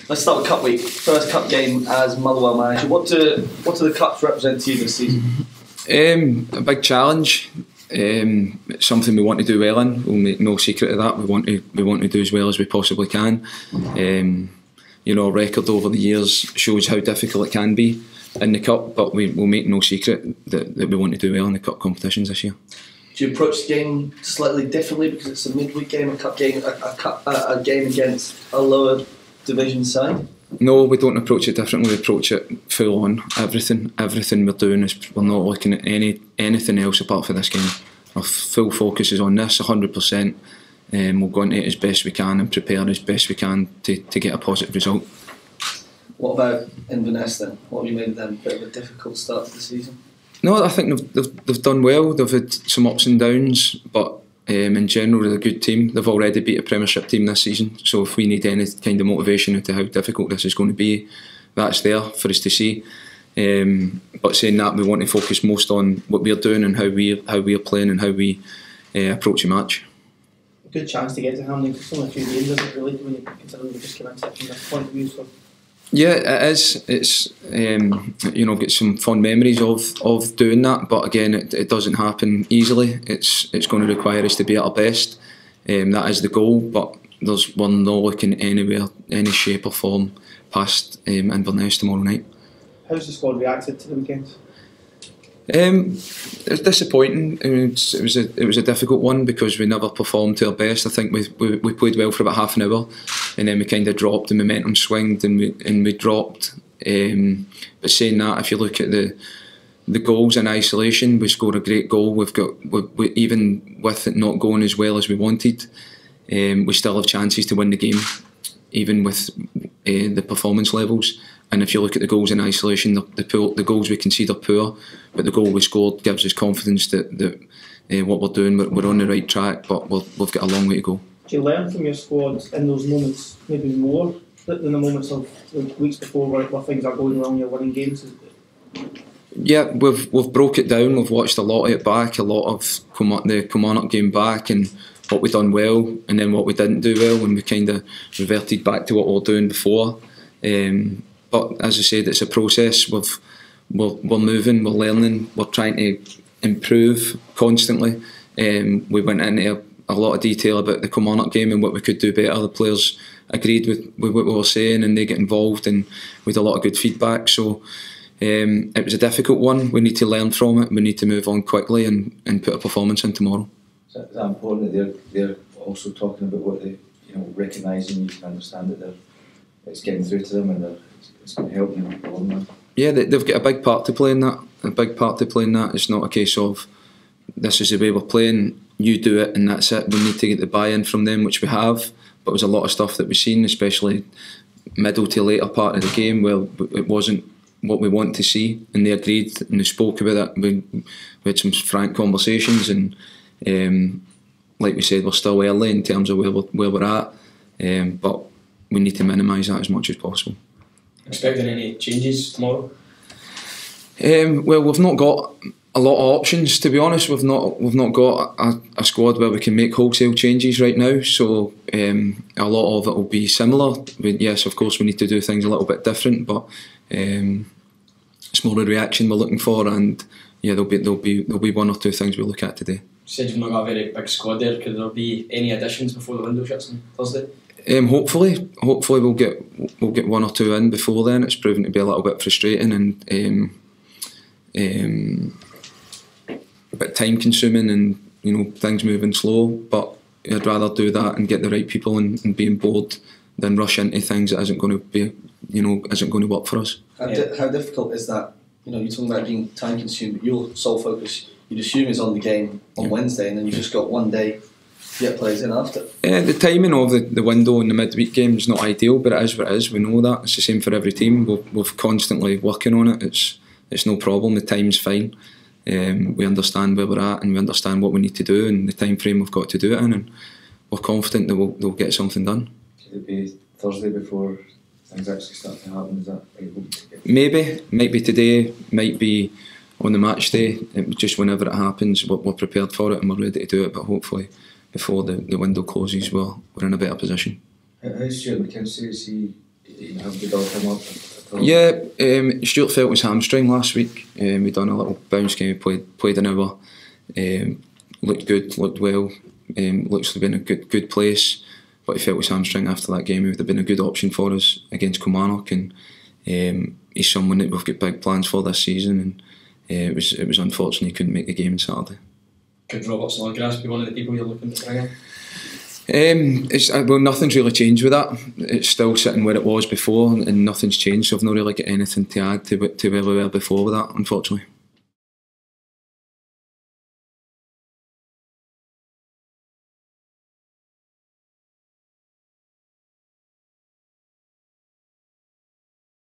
Let's start with Cup Week. First Cup game as Motherwell manager. What do the Cups represent to you this season? A big challenge. It's something we want to do well in. We'll make no secret of that. We want to do as well as we possibly can. Our record over the years shows how difficult it can be in the Cup, but we'll make no secret that we want to do well in the Cup competitions this year. Do you approach the game slightly differently because it's a midweek game, a cup game, a game against a lower division side? No, we don't approach it differently. We approach it full on. Everything we're doing is we're not looking at anything else apart from this game. Our full focus is on this 100%. We'll go into it as best we can and prepare as best we can to get a positive result. What about Inverness then? What have you made of them? A bit of a difficult start to the season? No, I think they've done well. They've had some ups and downs, but in general they're a good team. They've already beat a Premiership team this season, so if we need any kind of motivation into how difficult this is going to be, that's there for us to see. But saying that, we want to focus most on what we're doing and how we're playing and how we approach a match. A good chance to get to Hammell because it's only a few games, isn't it, really, when you consider we just came into it from this point of view. So. Yeah, it is. It's I've got some fond memories of doing that, but again, it doesn't happen easily. It's going to require us to be at our best. That is the goal, but we're not looking anywhere, any shape or form past Inverness tomorrow night. How's the squad reacted to the weekend? It was disappointing. It was a difficult one because we never performed to our best. I think we played well for about half an hour, and then we kind of dropped. The momentum swinged, and we dropped. But saying that, if you look at the goals in isolation, we scored a great goal. We even with it not going as well as we wanted, we still have chances to win the game, even with the performance levels. And if you look at the goals in isolation, the goals we concede are poor, but the goal we scored gives us confidence that what we're doing, we're on the right track, but we've got a long way to go. Do you learn from your squad in those moments maybe more than the moments of the weeks before where things are going wrong, you're winning games? Yeah, we've broke it down. We've watched a lot of it back, a lot of the Kilmarnock game back, and what we done well, and then what we didn't do well, and we kind of reverted back to what we were doing before. But as I said, it's a process. We're moving, we're learning, we're trying to improve constantly. We went into a lot of detail about the Kilmarnock game and what we could do better. The players agreed with what we were saying, and they get involved, and we had a lot of good feedback. So it was a difficult one. We need to learn from it. We need to move on quickly and put a performance in tomorrow. Is that important that they're also talking about what they, recognising you can understand that it's getting through to them and it's going to help them along that? Yeah, they've got a big part to play in that. It's not a case of this is the way we're playing, you do it and that's it. We need to get the buy-in from them, which we have. But there's a lot of stuff that we've seen, especially middle to later part of the game, where it wasn't what we want to see, and they agreed and they spoke about it. We had some frank conversations, and like we said, we're still early in terms of where we're at, but we need to minimise that as much as possible. Expecting any changes tomorrow? Well, we've not got a lot of options, to be honest. We've not got a squad where we can make wholesale changes right now, so a lot of it will be similar. Yes, of course, we need to do things a little bit different, but it's more a reaction we're looking for, and yeah, there'll be one or two things we'll look at today. You said you've not got a very big squad there. Could there be any additions before the window shuts on Thursday? Hopefully we'll get one or two in before then. It's proven to be a little bit frustrating and a bit time consuming, and things moving slow. But I'd rather do that and get the right people and be on board than rush into things that isn't going to work for us. How difficult is that? You're talking about being time consuming, but your sole focus, you'd assume, is on the game on Wednesday, and then you've just got one day to get players in after. The timing of the window in the midweek game is not ideal, but it is what it is. We know that. It's the same for every team. We're constantly working on it. It's no problem. The time's fine. We understand where we're at, and we understand what we need to do and the time frame we've got to do it in, and we're confident that we'll get something done. Should it be Thursday before things actually start to happen? Is that maybe? Might be today, might be on the match day. Just whenever it happens, we're prepared for it and we're ready to do it, but hopefully before the window closes we're in a better position. How's Stuart McKinsey? Is he you have to build him up at all? Yeah, Stuart felt his hamstring last week. We done a little bounce game, played an hour, looked good, looked well, looks to have been a good place. But he felt his hamstring after that game. He would have been a good option for us against Kilmarnock, and he's someone that we've got big plans for this season. And it was unfortunate he couldn't make the game on Saturday. Could Robert Snodgrass be one of the people you're looking to bring in? Well, nothing's really changed with that. It's still sitting where it was before, and nothing's changed. So I've not really got anything to add to where we were before with that, unfortunately.